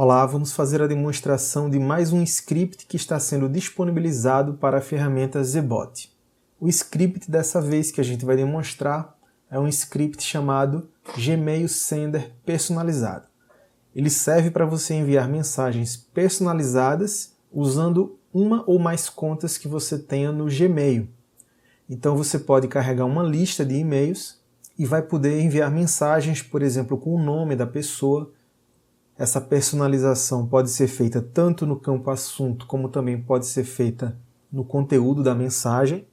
Olá, vamos fazer a demonstração de mais um script que está sendo disponibilizado para a ferramenta Zebot. O script dessa vez que a gente vai demonstrar é um script chamado Gmail Sender Personalizado. Ele serve para você enviar mensagens personalizadas usando uma ou mais contas que você tenha no Gmail. Então você pode carregar uma lista de e-mails e vai poder enviar mensagens, por exemplo, com o nome da pessoa. Essa personalização pode ser feita tanto no campo assunto, como também pode ser feita no conteúdo da mensagem.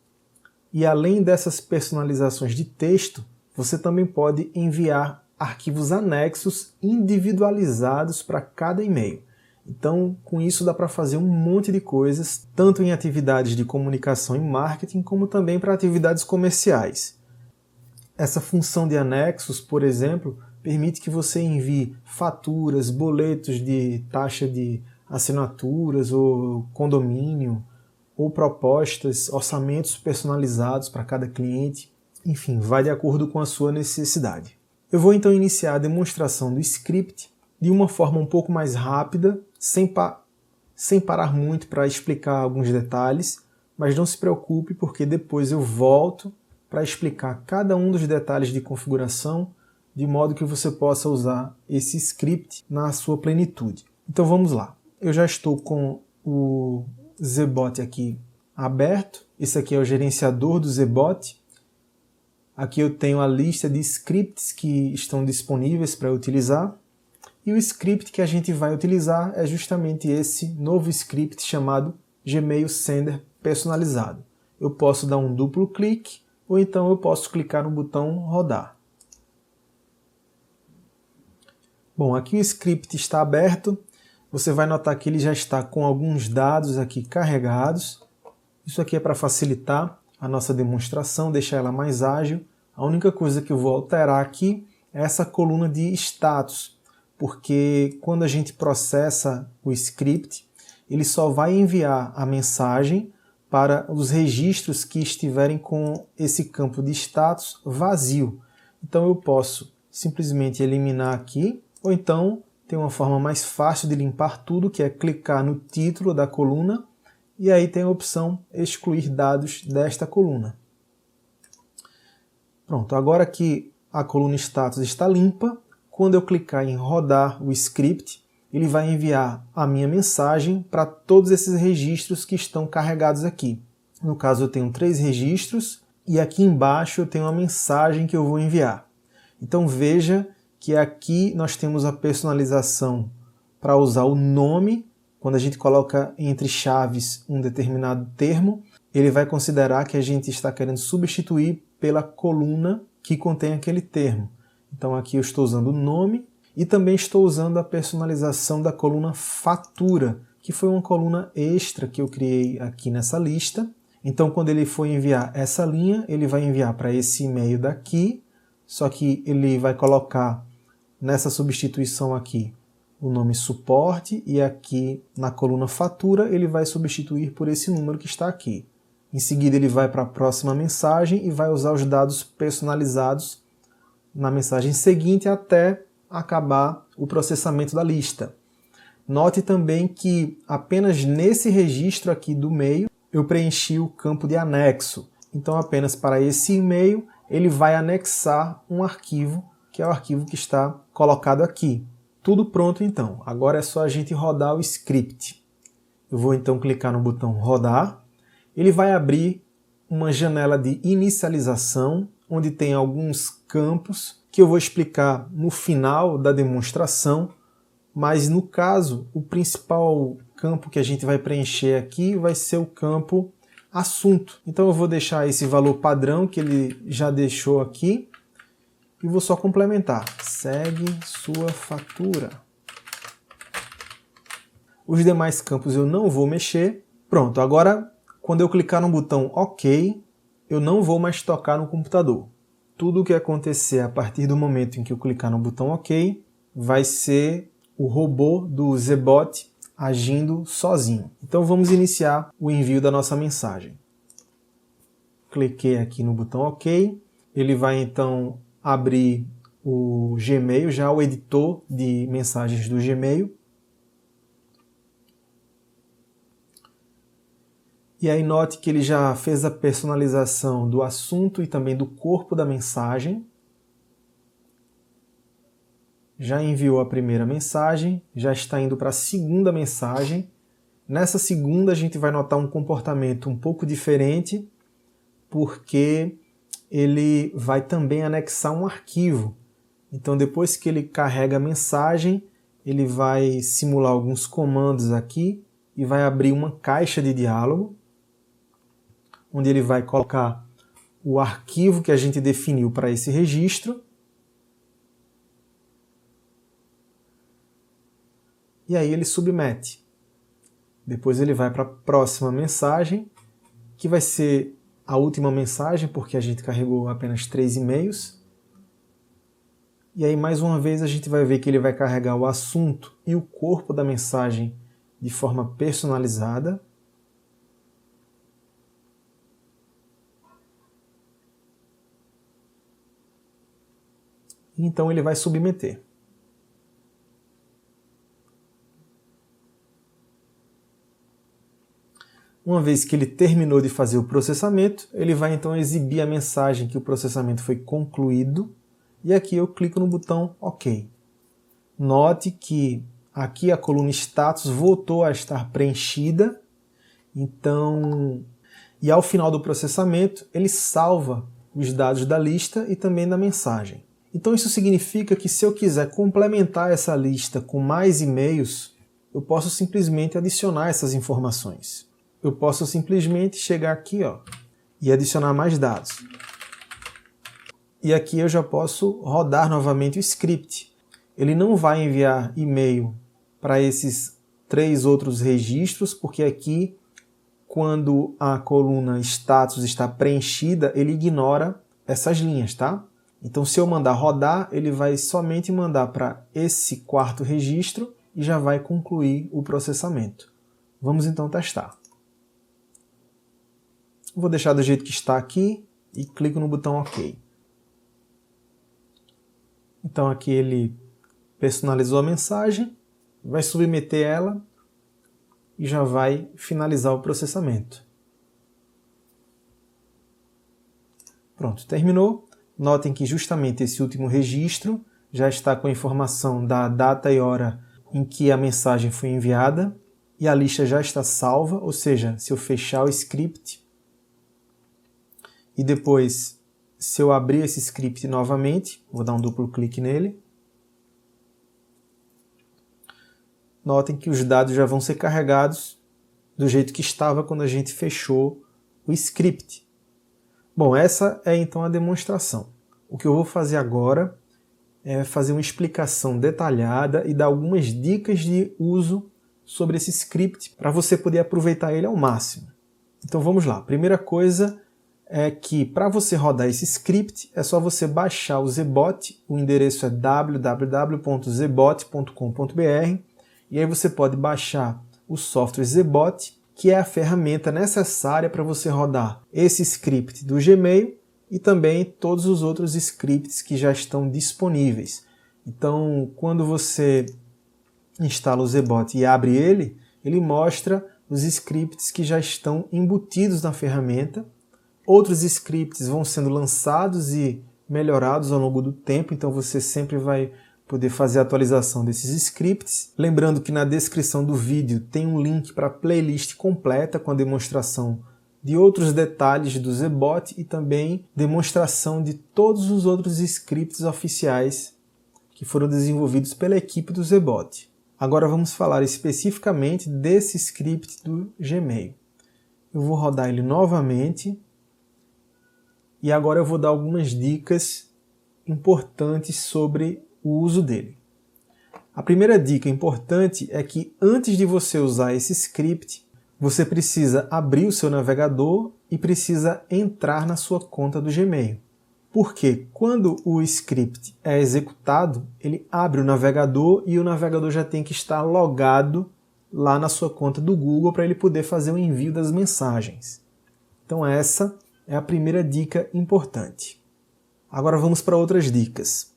E além dessas personalizações de texto, você também pode enviar arquivos anexos individualizados para cada e-mail. Então, com isso dá para fazer um monte de coisas, tanto em atividades de comunicação e marketing, como também para atividades comerciais. Essa função de anexos, por exemplo, permite que você envie faturas, boletos de taxa de assinaturas ou condomínio, ou propostas, orçamentos personalizados para cada cliente. Enfim, vai de acordo com a sua necessidade. Eu vou então iniciar a demonstração do script de uma forma um pouco mais rápida, sem parar muito para explicar alguns detalhes, mas não se preocupe porque depois eu volto para explicar cada um dos detalhes de configuração, de modo que você possa usar esse script na sua plenitude. Então vamos lá. Eu já estou com o Zebot aqui aberto. Esse aqui é o gerenciador do Zebot. Aqui eu tenho a lista de scripts que estão disponíveis para utilizar. E o script que a gente vai utilizar é justamente esse novo script chamado Gmail Sender Personalizado. Eu posso dar um duplo clique ou então eu posso clicar no botão rodar. Bom, aqui o script está aberto. Você vai notar que ele já está com alguns dados aqui carregados. Isso aqui é para facilitar a nossa demonstração, deixar ela mais ágil. A única coisa que eu vou alterar aqui é essa coluna de status, porque quando a gente processa o script, ele só vai enviar a mensagem para os registros que estiverem com esse campo de status vazio. Então eu posso simplesmente eliminar aqui, ou então tem uma forma mais fácil de limpar tudo, que é clicar no título da coluna, e aí tem a opção excluir dados desta coluna. Pronto, agora que a coluna status está limpa, quando eu clicar em rodar o script, ele vai enviar a minha mensagem para todos esses registros que estão carregados aqui. No caso eu tenho 3 registros e aqui embaixo eu tenho a mensagem que eu vou enviar. Então veja que aqui nós temos a personalização para usar o nome. Quando a gente coloca entre chaves um determinado termo, ele vai considerar que a gente está querendo substituir pela coluna que contém aquele termo. Então aqui eu estou usando o nome e também estou usando a personalização da coluna fatura, que foi uma coluna extra que eu criei aqui nessa lista. Então quando ele for enviar essa linha, ele vai enviar para esse e-mail daqui, só que ele vai colocar nessa substituição aqui o nome suporte e aqui na coluna fatura ele vai substituir por esse número que está aqui. Em seguida ele vai para a próxima mensagem e vai usar os dados personalizados na mensagem seguinte até acabar o processamento da lista. Note também que apenas nesse registro aqui do meio eu preenchi o campo de anexo. Então apenas para esse e-mail ele vai anexar um arquivo, que é o arquivo que está colocado aqui. Tudo pronto então. Agora é só a gente rodar o script. Eu vou então clicar no botão rodar. Ele vai abrir uma janela de inicialização, onde tem alguns campos que eu vou explicar no final da demonstração, mas no caso, o principal campo que a gente vai preencher aqui vai ser o campo assunto. Então eu vou deixar esse valor padrão que ele já deixou aqui e vou só complementar. Segue sua fatura. Os demais campos eu não vou mexer. Pronto, agora quando eu clicar no botão OK, eu não vou mais tocar no computador. Tudo o que acontecer a partir do momento em que eu clicar no botão OK vai ser o robô do Zebot agindo sozinho. Então vamos iniciar o envio da nossa mensagem. Cliquei aqui no botão OK. Ele vai então abrir o Gmail, já o editor de mensagens do Gmail. E aí note que ele já fez a personalização do assunto e também do corpo da mensagem. Já enviou a primeira mensagem, já está indo para a segunda mensagem. Nessa segunda a gente vai notar um comportamento um pouco diferente, porque ele vai também anexar um arquivo. Então depois que ele carrega a mensagem, ele vai simular alguns comandos aqui e vai abrir uma caixa de diálogo, onde ele vai colocar o arquivo que a gente definiu para esse registro. E aí ele submete. Depois ele vai para a próxima mensagem, que vai ser a última mensagem, porque a gente carregou apenas 3 e-mails. E aí mais uma vez a gente vai ver que ele vai carregar o assunto e o corpo da mensagem de forma personalizada. Então ele vai submeter. Uma vez que ele terminou de fazer o processamento, ele vai então exibir a mensagem que o processamento foi concluído. E aqui eu clico no botão OK. Note que aqui a coluna status voltou a estar preenchida. Então, e ao final do processamento, ele salva os dados da lista e também da mensagem. Então isso significa que se eu quiser complementar essa lista com mais e-mails, eu posso simplesmente adicionar essas informações. Eu posso simplesmente chegar aqui, e adicionar mais dados. E aqui eu já posso rodar novamente o script. Ele não vai enviar e-mail para esses 3 outros registros, porque aqui, quando a coluna status está preenchida, ele ignora essas linhas, tá? Então, se eu mandar rodar, ele vai somente mandar para esse 4º registro e já vai concluir o processamento. Vamos então testar. Vou deixar do jeito que está aqui e clico no botão OK. Então aqui ele personalizou a mensagem, vai submeter ela e já vai finalizar o processamento. Pronto, terminou. Notem que justamente esse último registro já está com a informação da data e hora em que a mensagem foi enviada e a lista já está salva, ou seja, se eu fechar o script e depois, se eu abrir esse script novamente, vou dar um duplo clique nele, notem que os dados já vão ser carregados do jeito que estava quando a gente fechou o script. Bom, essa é então a demonstração. O que eu vou fazer agora é fazer uma explicação detalhada e dar algumas dicas de uso sobre esse script para você poder aproveitar ele ao máximo. Então vamos lá. Primeira coisa é que para você rodar esse script é só você baixar o Zebot, o endereço é www.zebot.com.br e aí você pode baixar o software Zebot, que é a ferramenta necessária para você rodar esse script do Gmail e também todos os outros scripts que já estão disponíveis. Então, quando você instala o Zebot e abre ele, ele mostra os scripts que já estão embutidos na ferramenta. Outros scripts vão sendo lançados e melhorados ao longo do tempo, então você sempre vai poder fazer a atualização desses scripts. Lembrando que na descrição do vídeo tem um link para a playlist completa com a demonstração de outros detalhes do Zebot e também demonstração de todos os outros scripts oficiais que foram desenvolvidos pela equipe do Zebot. Agora vamos falar especificamente desse script do Gmail. Eu vou rodar ele novamente. E agora eu vou dar algumas dicas importantes sobre o uso dele. A primeira dica importante é que antes de você usar esse script, você precisa abrir o seu navegador e precisa entrar na sua conta do Gmail. Porque quando o script é executado, ele abre o navegador e o navegador já tem que estar logado lá na sua conta do Google para ele poder fazer o envio das mensagens. Então essa é a primeira dica importante. Agora vamos para outras dicas.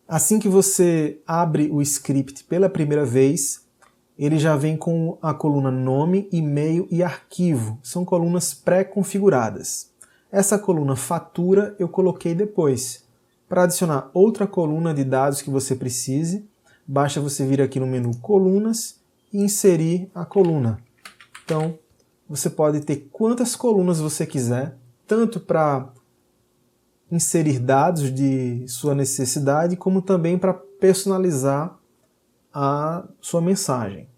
Assim que você abre o script pela primeira vez, ele já vem com a coluna nome, e-mail e arquivo. São colunas pré-configuradas. Essa coluna fatura eu coloquei depois. Para adicionar outra coluna de dados que você precise, basta você vir aqui no menu colunas e inserir a coluna. Então, você pode ter quantas colunas você quiser, tanto para inserir dados de sua necessidade, como também para personalizar a sua mensagem.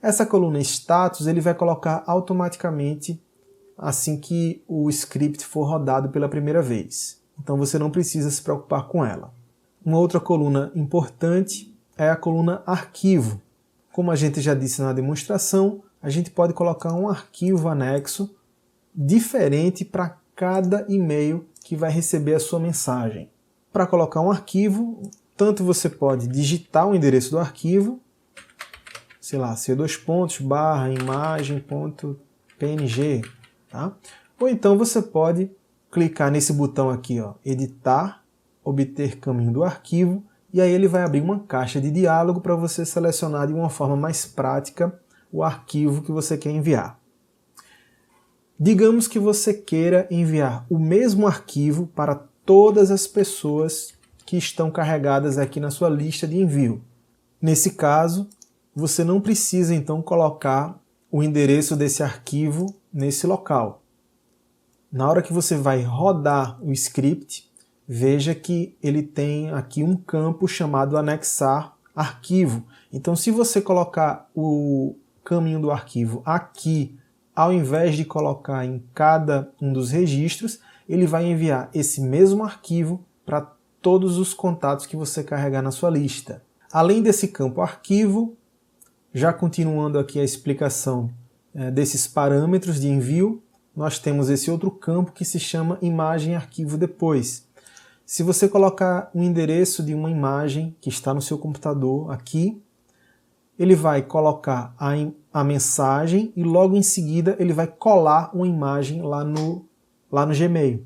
Essa coluna status ele vai colocar automaticamente assim que o script for rodado pela primeira vez. Então você não precisa se preocupar com ela. Uma outra coluna importante é a coluna arquivo. Como a gente já disse na demonstração, a gente pode colocar um arquivo anexo diferente para cada e-mail que vai receber a sua mensagem. Para colocar um arquivo, tanto você pode digitar o endereço do arquivo, sei lá, c:/imagem.png, tá? Ou então você pode clicar nesse botão aqui, ó, editar, obter caminho do arquivo, e aí ele vai abrir uma caixa de diálogo para você selecionar de uma forma mais prática o arquivo que você quer enviar. Digamos que você queira enviar o mesmo arquivo para todas as pessoas que estão carregadas aqui na sua lista de envio. Nesse caso, você não precisa então colocar o endereço desse arquivo nesse local. Na hora que você vai rodar o script, veja que ele tem aqui um campo chamado anexar arquivo. Então, se você colocar o caminho do arquivo aqui, ao invés de colocar em cada um dos registros, ele vai enviar esse mesmo arquivo para todos os contatos que você carregar na sua lista. Além desse campo arquivo, já continuando aqui a explicação desses parâmetros de envio, nós temos esse outro campo que se chama imagem arquivo depois. Se você colocar o endereço de uma imagem que está no seu computador aqui, ele vai colocar a mensagem e logo em seguida ele vai colar uma imagem lá no Gmail.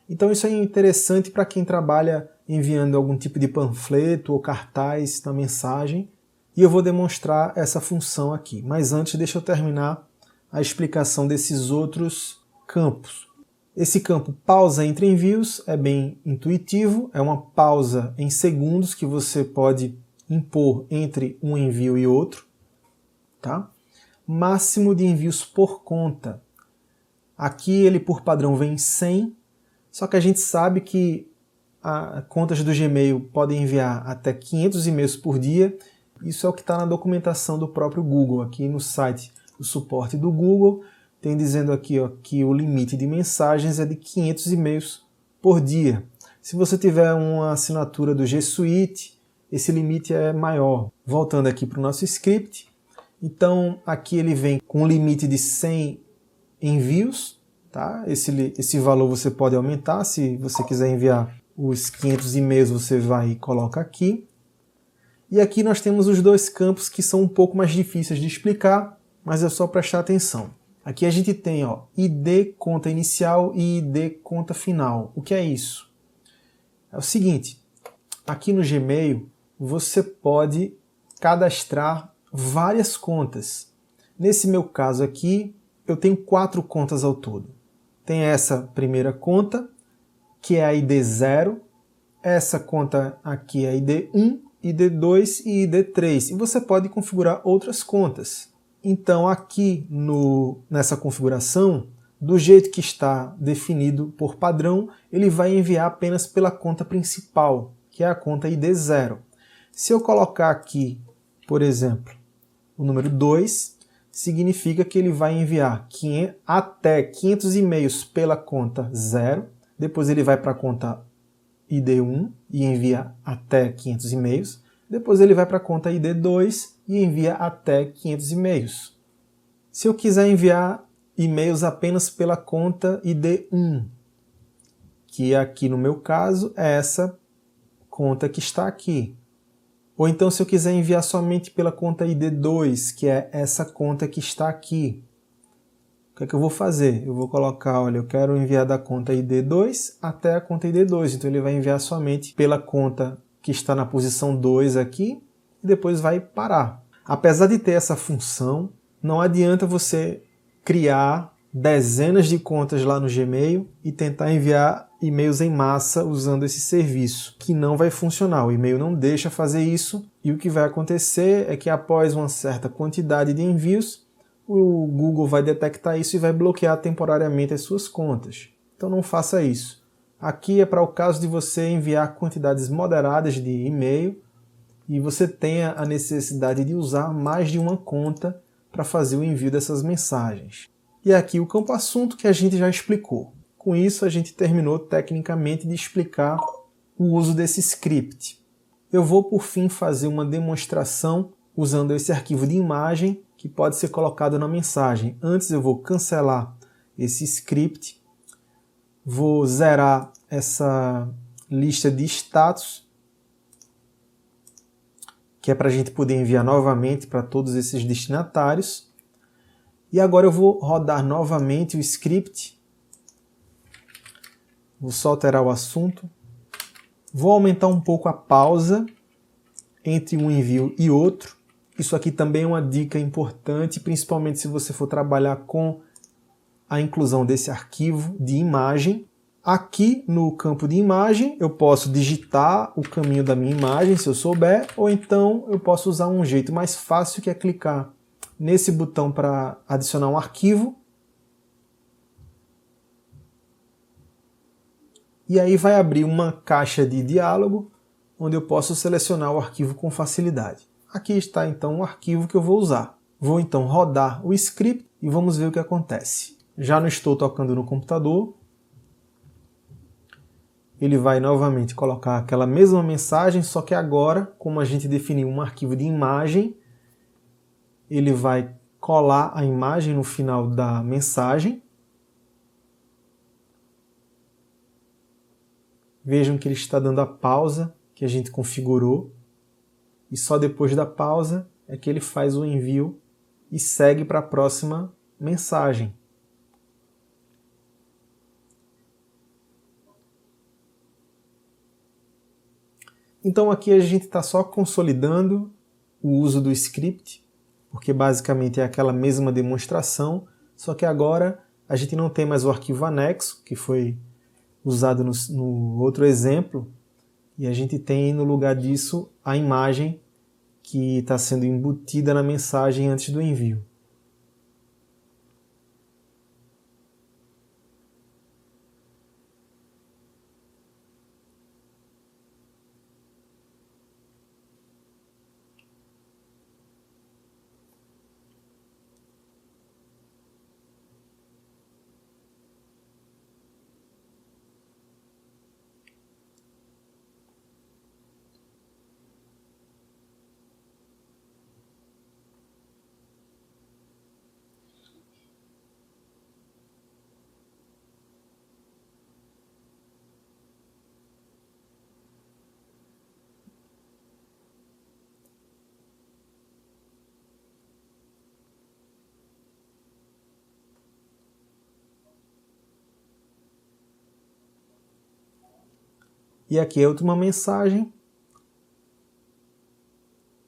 Então isso é interessante para quem trabalha enviando algum tipo de panfleto ou cartaz na mensagem, e eu vou demonstrar essa função aqui. Mas antes, deixa eu terminar a explicação desses outros campos. Esse campo pausa entre envios é bem intuitivo, é uma pausa em segundos que você pode impor entre um envio e outro. Tá? Máximo de envios por conta. Aqui ele por padrão vem 100, só que a gente sabe que contas do Gmail podem enviar até 500 e-mails por dia. Isso é o que está na documentação do próprio Google. Aqui no site, o suporte do Google, tem dizendo aqui ó, que o limite de mensagens é de 500 e-mails por dia. Se você tiver uma assinatura do G Suite, esse limite é maior. Voltando aqui para o nosso script, então aqui ele vem com um limite de 100 envios. Tá? Esse valor você pode aumentar, se você quiser enviar os 500 e-mails você vai e coloca aqui. E aqui nós temos os dois campos que são um pouco mais difíceis de explicar, mas é só prestar atenção. Aqui a gente tem ó, ID conta inicial e ID conta final. O que é isso? É o seguinte, aqui no Gmail você pode cadastrar várias contas. Nesse meu caso aqui, eu tenho 4 contas ao todo. Tem essa primeira conta, que é a ID 0, essa conta aqui é a ID 1, ID 2 e ID 3. E você pode configurar outras contas. Então aqui nessa configuração, do jeito que está definido por padrão, ele vai enviar apenas pela conta principal, que é a conta ID 0. Se eu colocar aqui, por exemplo, o número 2, significa que ele vai enviar até 500 e-mails pela conta 0, depois ele vai para a conta ID1 e envia até 500 e-mails, depois ele vai para a conta ID2 e envia até 500 e-mails. Se eu quiser enviar e-mails apenas pela conta ID1, que aqui no meu caso é essa conta que está aqui. Ou então se eu quiser enviar somente pela conta ID2, que é essa conta que está aqui, o que é que eu vou fazer? Eu vou colocar, olha, eu quero enviar da conta ID2 até a conta ID2, então ele vai enviar somente pela conta que está na posição 2 aqui, e depois vai parar. Apesar de ter essa função, não adianta você criar dezenas de contas lá no Gmail e tentar enviar e-mails em massa usando esse serviço, que não vai funcionar. O e-mail não deixa fazer isso e o que vai acontecer é que após uma certa quantidade de envios, o Google vai detectar isso e vai bloquear temporariamente as suas contas. Então não faça isso. Aqui é para o caso de você enviar quantidades moderadas de e-mail e você tenha a necessidade de usar mais de uma conta para fazer o envio dessas mensagens. E aqui o campo assunto que a gente já explicou. Com isso a gente terminou tecnicamente de explicar o uso desse script. Eu vou por fim fazer uma demonstração usando esse arquivo de imagem que pode ser colocado na mensagem. Antes eu vou cancelar esse script, vou zerar essa lista de status, que é para a gente poder enviar novamente para todos esses destinatários. E agora eu vou rodar novamente o script. Vou só alterar o assunto. Vou aumentar um pouco a pausa entre um envio e outro. Isso aqui também é uma dica importante, principalmente se você for trabalhar com a inclusão desse arquivo de imagem. Aqui no campo de imagem eu posso digitar o caminho da minha imagem se eu souber, ou então eu posso usar um jeito mais fácil que é clicar nesse botão para adicionar um arquivo. E aí vai abrir uma caixa de diálogo onde eu posso selecionar o arquivo com facilidade. Aqui está então o arquivo que eu vou usar. Vou então rodar o script e vamos ver o que acontece. Já não estou tocando no computador. Ele vai novamente colocar aquela mesma mensagem, só que agora, como a gente definiu um arquivo de imagem, ele vai colar a imagem no final da mensagem. Vejam que ele está dando a pausa que a gente configurou. E só depois da pausa é que ele faz o envio e segue para a próxima mensagem. Então aqui a gente está só consolidando o uso do script, porque basicamente é aquela mesma demonstração, só que agora a gente não tem mais o arquivo anexo, que foi usado no outro exemplo, e a gente tem no lugar disso a imagem que está sendo embutida na mensagem antes do envio. E aqui é outra mensagem.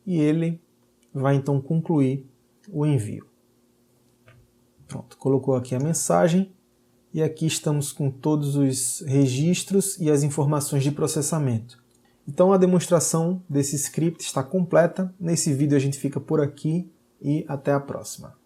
E ele vai então concluir o envio. Pronto, colocou aqui a mensagem. E aqui estamos com todos os registros e as informações de processamento. Então a demonstração desse script está completa. Nesse vídeo a gente fica por aqui e até a próxima.